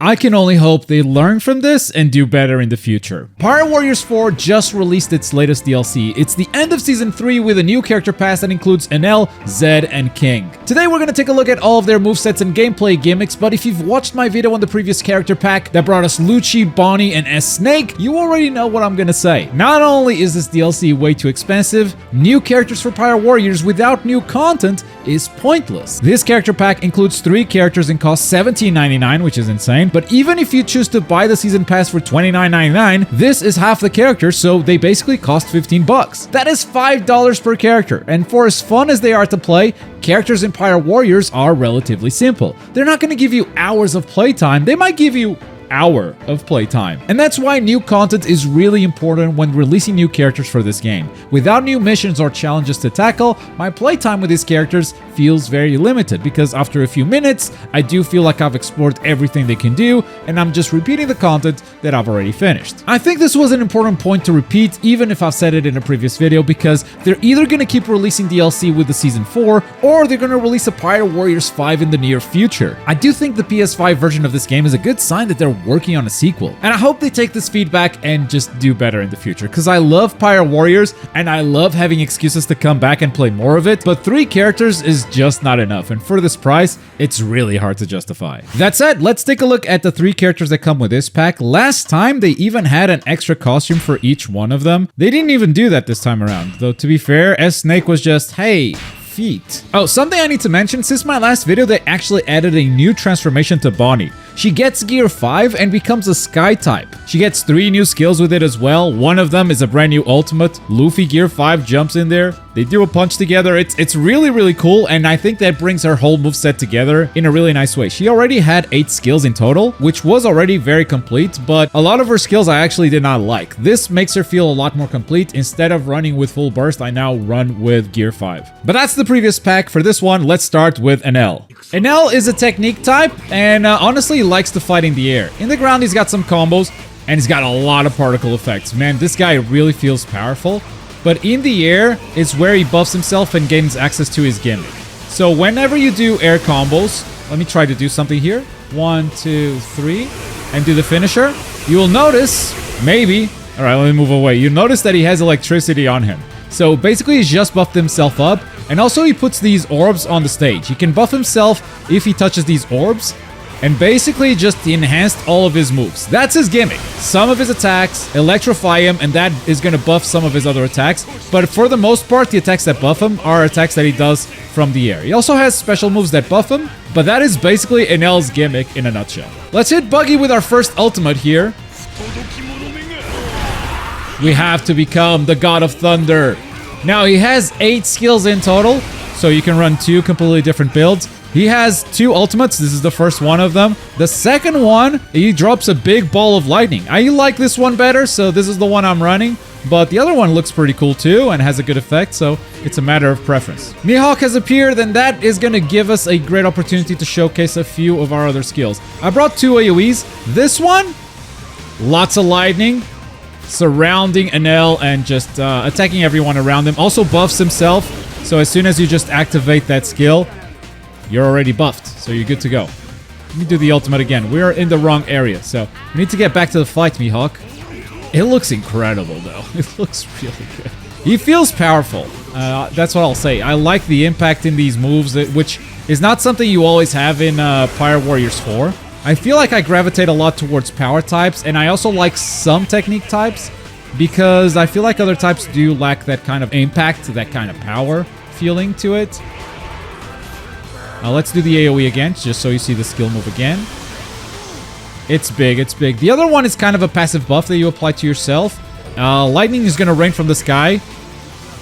I can only hope they learn from this and do better in the future. Pirate Warriors 4 just released its latest DLC. It's the end of Season 3 with a new character pass that includes Enel, Zed, and King. Today we're gonna take a look at all of their movesets and gameplay gimmicks, but if you've watched my video on the previous character pack that brought us Lucci, Bonnie, and S-Snake, you already know what I'm gonna say. Not only is this DLC way too expensive, new characters for Pirate Warriors without new content is pointless. This character pack includes 3 characters and costs $17.99, which is insane. But even if you choose to buy the season pass for $29.99, this is half the character, so they basically cost $15. That is $5 per character, and for as fun as they are to play, characters in Pirate Warriors are relatively simple. They're not going to give you hours of playtime, they might give you hour of playtime. And that's why new content is really important when releasing new characters for this game. Without new missions or challenges to tackle, my playtime with these characters feels very limited because after a few minutes, I do feel like I've explored everything they can do and I'm just repeating the content that I've already finished. I think this was an important point to repeat even if I've said it in a previous video because they're either going to keep releasing DLC with the Season 4 or they're going to release a Pirate Warriors 5 in the near future. I do think the PS5 version of this game is a good sign that they're working on a sequel. And I hope they take this feedback and just do better in the future because I love Pirate Warriors and I love having excuses to come back and play more of it, but 3 characters is just not enough, and for this price, it's really hard to justify. That said, let's take a look at the 3 characters that come with this pack. Last time, they even had an extra costume for each one of them. They didn't even do that this time around, though to be fair, S-Snake was just, hey, feet. Oh, something I need to mention, since my last video, they actually added a new transformation to Bonnie. She gets gear 5 and becomes a sky type. She gets 3 new skills with it as well. One of them is a brand new ultimate. Luffy gear 5 jumps in there. They do a punch together. It's really cool, and I think that brings her whole moveset together in a really nice way. She already had 8 skills in total, which was already very complete, but a lot of her skills I actually did not like. This makes her feel a lot more complete. Instead of running with full burst, I now run with gear 5. But that's the previous pack. For this one, let's start with Enel. Enel is a technique type, and honestly, likes to fight in the air. In the ground, he's got some combos, and he's got a lot of particle effects. Man, this guy really feels powerful. But in the air is where he buffs himself and gains access to his gimmick. So whenever you do air combos, let me try to do something here. 1, 2, 3, and do the finisher. You will notice, maybe, all right, let me move away. You notice that he has electricity on him. So basically he's just buffed himself up, and also he puts these orbs on the stage. He can buff himself if he touches these orbs, and basically just enhanced all of his moves. That's his gimmick. Some of his attacks electrify him, and that is going to buff some of his other attacks. But for the most part, the attacks that buff him are attacks that he does from the air. He also has special moves that buff him, but that is basically Enel's gimmick in a nutshell. Let's hit Buggy with our first ultimate here. We have to become the God of Thunder. Now, he has 8 skills in total, so you can run 2 completely different builds. He has 2 ultimates. This is the first one of them. The second one, he drops a big ball of lightning. I like this one better, so this is the one I'm running. But the other one looks pretty cool too and has a good effect, so it's a matter of preference. Mihawk has appeared, and that is going to give us a great opportunity to showcase a few of our other skills. I brought 2 AoEs. This one, lots of lightning, surrounding Enel and just attacking everyone around him. Also buffs himself, so as soon as you just activate that skill, you're already buffed, so you're good to go. Let me do the ultimate again. We're in the wrong area, so we need to get back to the fight, Mihawk. It looks incredible, though. It looks really good. He feels powerful. That's what I'll say. I like the impact in these moves, which is not something you always have in Pirate Warriors 4. I feel like I gravitate a lot towards power types, and I also like some technique types, because I feel like other types do lack that kind of impact, that kind of power feeling to it. Let's do the AoE again, just so you see the skill move again. It's big, it's big. The other one is kind of a passive buff that you apply to yourself. Lightning is going to rain from the sky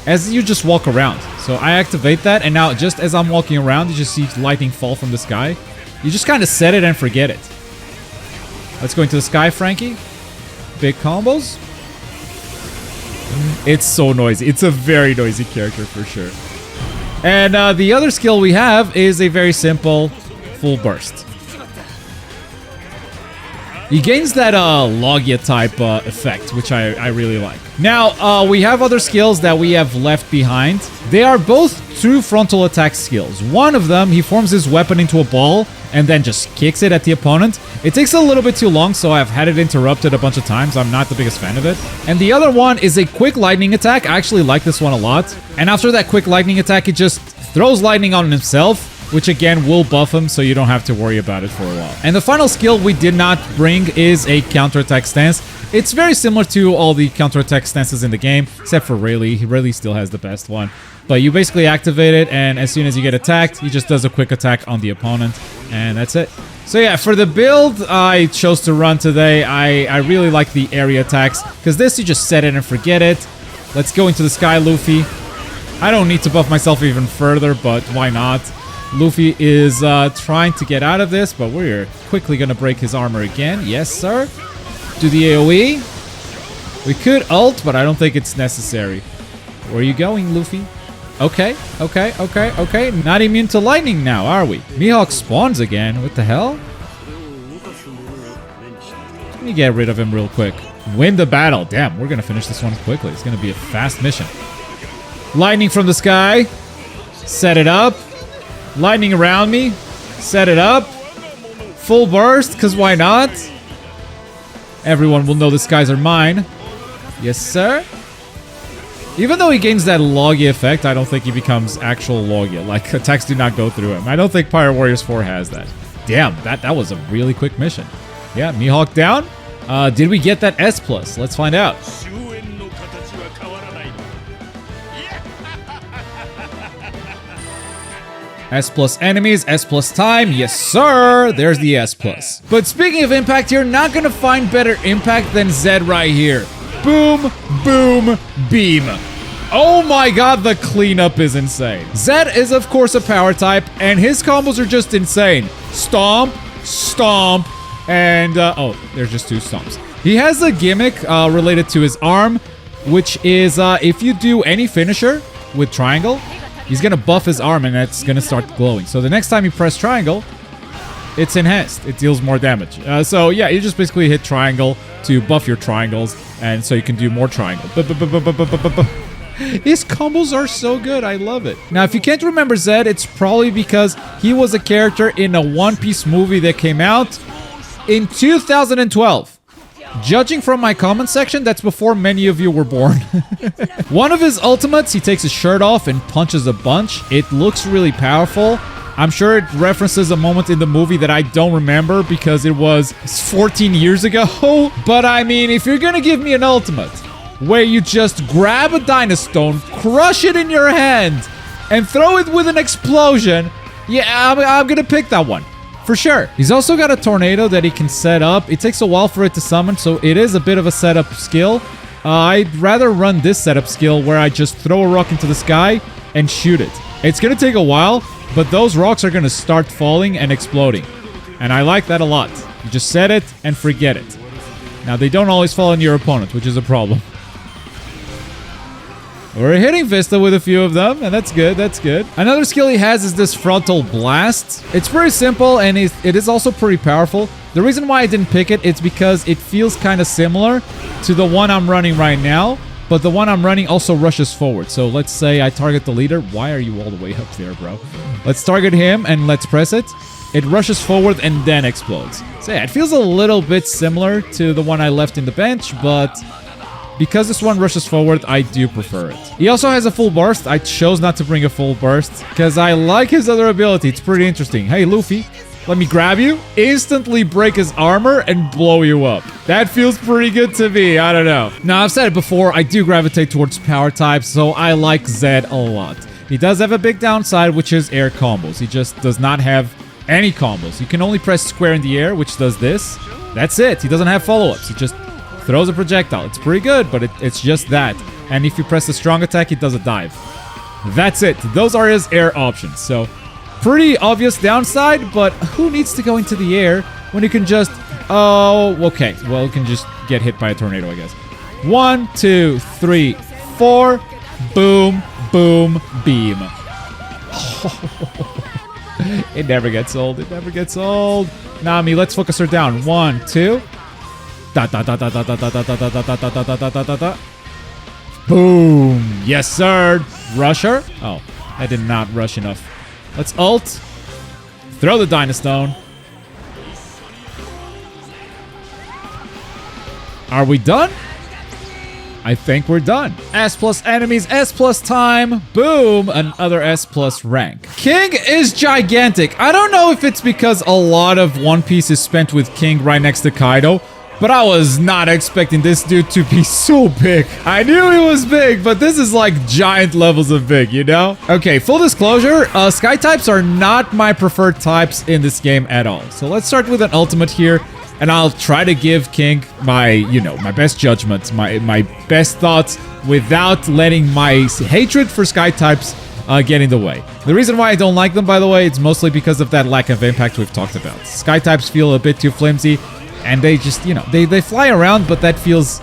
as you just walk around. So I activate that, and now just as I'm walking around, you just see lightning fall from the sky. You just kind of set it and forget it. Let's go into the sky, Frankie. Big combos. It's so noisy. It's a very noisy character for sure. And the other skill we have is a very simple full burst. He gains that Logia type effect, which I really like. Now, we have other skills that we have left behind. They are both true frontal attack skills. One of them, he forms his weapon into a ball and then just kicks it at the opponent. It takes a little bit too long, so I've had it interrupted a bunch of times. I'm not the biggest fan of it. And the other one is a quick lightning attack. I actually like this one a lot. And after that quick lightning attack, it just throws lightning on himself, which again will buff him, so you don't have to worry about it for a while. And the final skill we did not bring is a counterattack stance. It's very similar to all the counterattack stances in the game, except for Rayleigh. Rayleigh still has the best one. But you basically activate it, and as soon as you get attacked, he just does a quick attack on the opponent, and that's it. So yeah, for the build I chose to run today, I really like the area attacks, because this you just set it and forget it. Let's go into the sky, Luffy. I don't need to buff myself even further, but why not? Luffy is trying to get out of this, but we're quickly going to break his armor again. Yes, sir. Do the AoE. We could ult, but I don't think it's necessary. Where are you going, Luffy? Okay. Not immune to lightning now, are we? Mihawk spawns again. What the hell? Let me get rid of him real quick. Win the battle. Damn, we're going to finish this one quickly. It's going to be a fast mission. Lightning from the sky. Set it up. Lightning around me. Set it up. Full burst, because why not? Everyone will know the skies are mine. Yes, sir. Even though he gains that Logia effect, I don't think he becomes actual Logia. Like, attacks do not go through him. I don't think Pirate Warriors 4 has that. Damn, that was a really quick mission. Yeah, Mihawk down. Did we get that S+? Let's find out. S+ enemies, S+ time. Yes, sir. There's the S+. But speaking of impact, you're not going to find better impact than Zed right here. Boom, boom, beam. Oh my god, the cleanup is insane. Zed is, of course, a power type, and his combos are just insane. Stomp, stomp, and... oh, there's just 2 stomps. He has a gimmick related to his arm, which is if you do any finisher with triangle, he's going to buff his arm, and it's going to start glowing. So the next time you press triangle, it's enhanced. It deals more damage. So yeah, you just basically hit triangle to buff your triangles, and so you can do more triangle. His combos are so good. I love it. Now, if you can't remember Zed, it's probably because he was a character in a One Piece movie that came out in 2012. Judging from my comment section, that's before many of you were born. One of his ultimates, he takes his shirt off and punches a bunch. It looks really powerful. I'm sure it references a moment in the movie that I don't remember because it was 14 years ago. But I mean, if you're gonna give me an ultimate where you just grab a Dynastone, crush it in your hand, and throw it with an explosion, yeah, I'm gonna pick that one. For sure. He's also got a tornado that he can set up. It takes a while for it to summon, so it is a bit of a setup skill. I'd rather run this setup skill where I just throw a rock into the sky and shoot it. It's gonna take a while, but those rocks are gonna start falling and exploding. And I like that a lot. You just set it and forget it. Now, they don't always fall on your opponent, which is a problem. We're hitting Vista with a few of them, and that's good, that's good. Another skill he has is this frontal blast. It's pretty simple, and it is also pretty powerful. The reason why I didn't pick it, it's because it feels kind of similar to the one I'm running right now, but the one I'm running also rushes forward. So let's say I target the leader. Why are you all the way up there, bro? Let's target him, and let's press it. It rushes forward and then explodes. So yeah, it feels a little bit similar to the one I left in the bench, but... because this one rushes forward, I do prefer it. He also has a full burst. I chose not to bring a full burst because I like his other ability. It's pretty interesting. Hey, Luffy, let me grab you, instantly break his armor, and blow you up. That feels pretty good to me. I don't know. Now, I've said it before, I do gravitate towards power types, so I like Zed a lot. He does have a big downside, which is air combos. He just does not have any combos. You can only press square in the air, which does this. That's it. He doesn't have follow-ups. He just... throws a projectile. It's pretty good, but it's just that. And if you press a strong attack, it does a dive. That's it. Those are his air options. So, pretty obvious downside, but who needs to go into the air when you can just... oh, okay. Well, you can just get hit by a tornado, I guess. 1, 2, 3, 4. Boom, boom, beam. It never gets old. It never gets old. Nami, let's focus her down. 1, 2... boom. Yes, sir. Rush her. Oh, I did not rush enough. Let's ult. Throw the Dynastone. Are we done? I think we're done. S plus enemies, S plus time. Boom, another S plus rank. King is gigantic. I don't know if it's because a lot of One Piece is spent with King right next to Kaido, but I was not expecting this dude to be so big. I knew he was big, but this is like giant levels of big, you know? Okay, full disclosure, Sky types are not my preferred types in this game at all. So let's start with an ultimate here. And I'll try to give King my, you know, my best judgments, my best thoughts without letting my hatred for Sky types get in the way. The reason why I don't like them, by the way, it's mostly because of that lack of impact we've talked about. Sky types feel a bit too flimsy, and they just, you know, they fly around, but that feels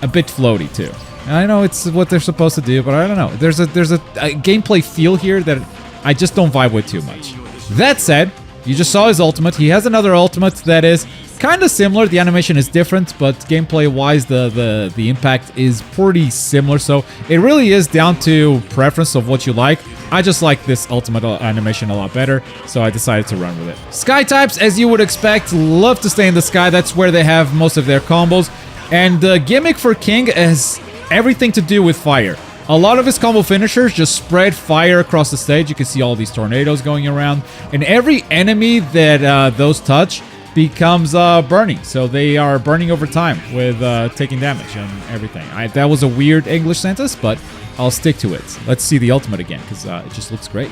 a bit floaty too. And I know it's what they're supposed to do, but I don't know. There's a gameplay feel here that I just don't vibe with too much. That said, you just saw his ultimate. He has another ultimate that is kind of similar. The animation is different, but gameplay-wise, the impact is pretty similar. So it really is down to preference of what you like. I just like this ultimate animation a lot better, so I decided to run with it. Sky types, as you would expect, love to stay in the sky. That's where they have most of their combos. And the gimmick for King has everything to do with fire. A lot of his combo finishers just spread fire across the stage. You can see all these tornadoes going around. And every enemy that those touch becomes burning. So they are burning over time with taking damage and everything. That was a weird English sentence, but I'll stick to it. Let's see the ultimate again, because it just looks great.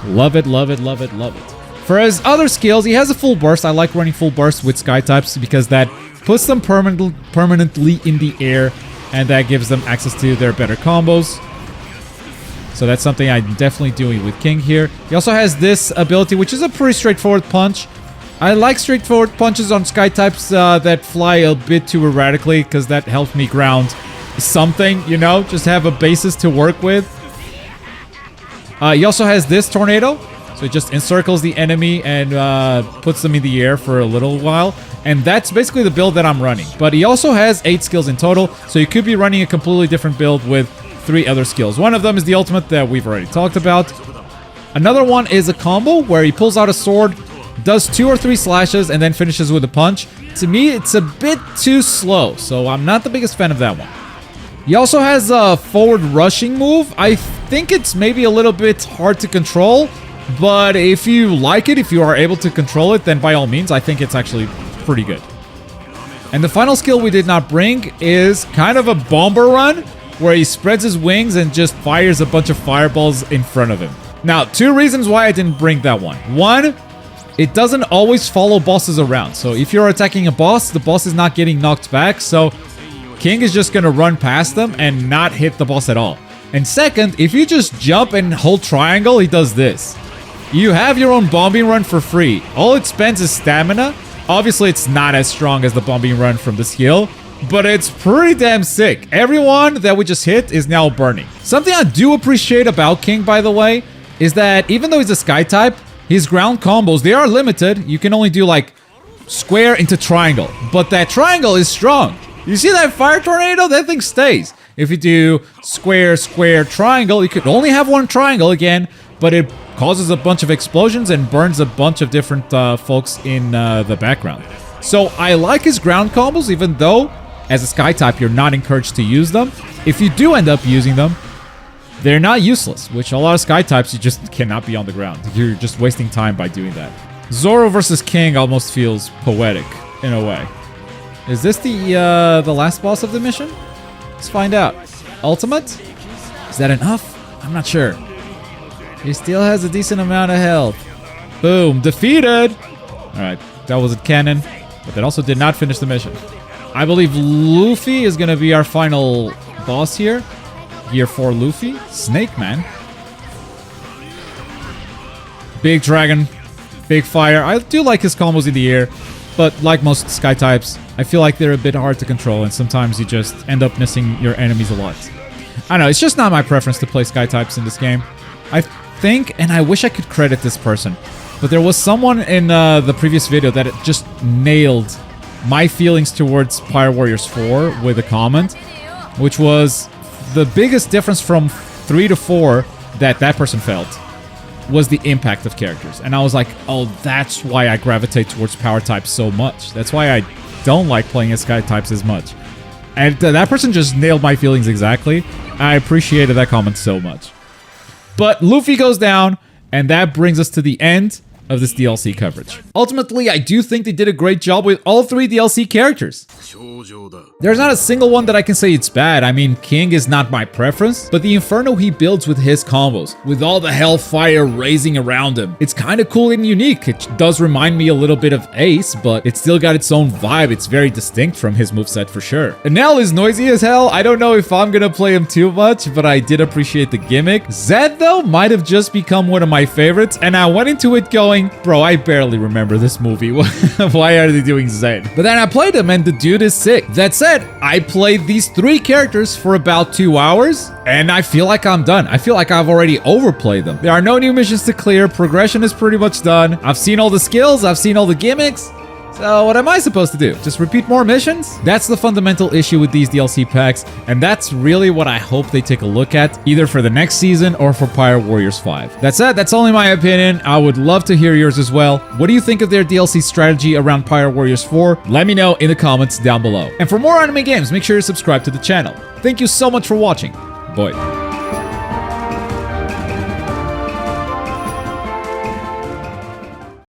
Love it, love it, love it, love it. For his other skills, he has a full burst. I like running full burst with Sky types because that puts them permanently in the air, and that gives them access to their better combos. So that's something I'm definitely doing with King here. He also has this ability, which is a pretty straightforward punch. I like straightforward punches on Sky types that fly a bit too erratically, because that helps me ground something, you know? Just have a basis to work with. He also has this tornado. So it just encircles the enemy and puts them in the air for a little while. And that's basically the build that I'm running. But he also has 8 skills in total. So you could be running a completely different build with 3 other skills. One of them is the ultimate that we've already talked about. Another one is a combo where he pulls out a sword, does 2 or 3 slashes, and then finishes with a punch. To me, it's a bit too slow. So I'm not the biggest fan of that one. He also has a forward rushing move. I think it's maybe a little bit hard to control. But if you like it, if you are able to control it, then by all means, I think it's actually pretty good. And the final skill we did not bring is kind of a bomber run, where he spreads his wings and just fires a bunch of fireballs in front of him. Now, 2 reasons why I didn't bring that one. One, it doesn't always follow bosses around. So if you're attacking a boss, the boss is not getting knocked back. So King is just going to run past them and not hit the boss at all. And second, if you just jump and hold triangle, he does this. You have your own bombing run for free. All it spends is stamina. Obviously, it's not as strong as the bombing run from the skill, but it's pretty damn sick. Everyone that we just hit is now burning. Something I do appreciate about King, by the way, is that even though he's a Sky type, his ground combos, they are limited. You can only do like square into triangle, but that triangle is strong. You see that fire tornado? That thing stays. If you do square, square, triangle, you could only have one triangle again, but it causes a bunch of explosions and burns a bunch of different folks in the background. So I like his ground combos, even though as a Sky type, you're not encouraged to use them. If you do end up using them, they're not useless, which a lot of Sky types, you just cannot be on the ground. You're just wasting time by doing that. Zoro versus King almost feels poetic in a way. Is this the last boss of the mission? Let's find out. Ultimate? Is that enough? I'm not sure. He still has a decent amount of health. Boom. Defeated! Alright, that wasn't canon, but that also did not finish the mission. I believe Luffy is going to be our final boss here. Gear 4 Luffy. Snake Man. Big dragon. Big fire. I do like his combos in the air, but like most Sky types, I feel like they're a bit hard to control, and sometimes you just end up missing your enemies a lot. I don't know, it's just not my preference to play Sky types in this game. I think, and I wish I could credit this person, but there was someone in the previous video that just nailed my feelings towards Pyre Warriors 4 with a comment, which was the biggest difference from 3 to 4 that person felt was the impact of characters. And I was like, oh, that's why I gravitate towards power types so much. That's why I don't like playing as sky types as much. And that person just nailed my feelings exactly. I appreciated that comment so much. But Luffy goes down, and that brings us to the end of this DLC coverage. Ultimately, I do think they did a great job with all 3 DLC characters. There's not a single one that I can say it's bad. I mean, King is not my preference, but the inferno he builds with his combos, with all the hellfire raising around him, it's kind of cool and unique. It does remind me a little bit of Ace, but it's still got its own vibe. It's very distinct from his moveset for sure. Enel is noisy as hell. I don't know if I'm gonna play him too much, but I did appreciate the gimmick. Zed, though, might have just become one of my favorites, and I went into it going, bro, I barely remember this movie. Why are they doing Zed? But then I played him, and the dude is sick. That said, I played these 3 characters for about 2 hours, and I feel like I'm done. I feel like I've already overplayed them. There are no new missions to clear. Progression is pretty much done. I've seen all the skills. I've seen all the gimmicks. So what am I supposed to do? Just repeat more missions? That's the fundamental issue with these DLC packs, and that's really what I hope they take a look at, either for the next season or for Pirate Warriors 5. That said, that's only my opinion. I would love to hear yours as well. What do you think of their DLC strategy around Pirate Warriors 4? Let me know in the comments down below. And for more anime games, make sure you subscribe to the channel. Thank you so much for watching. Bye.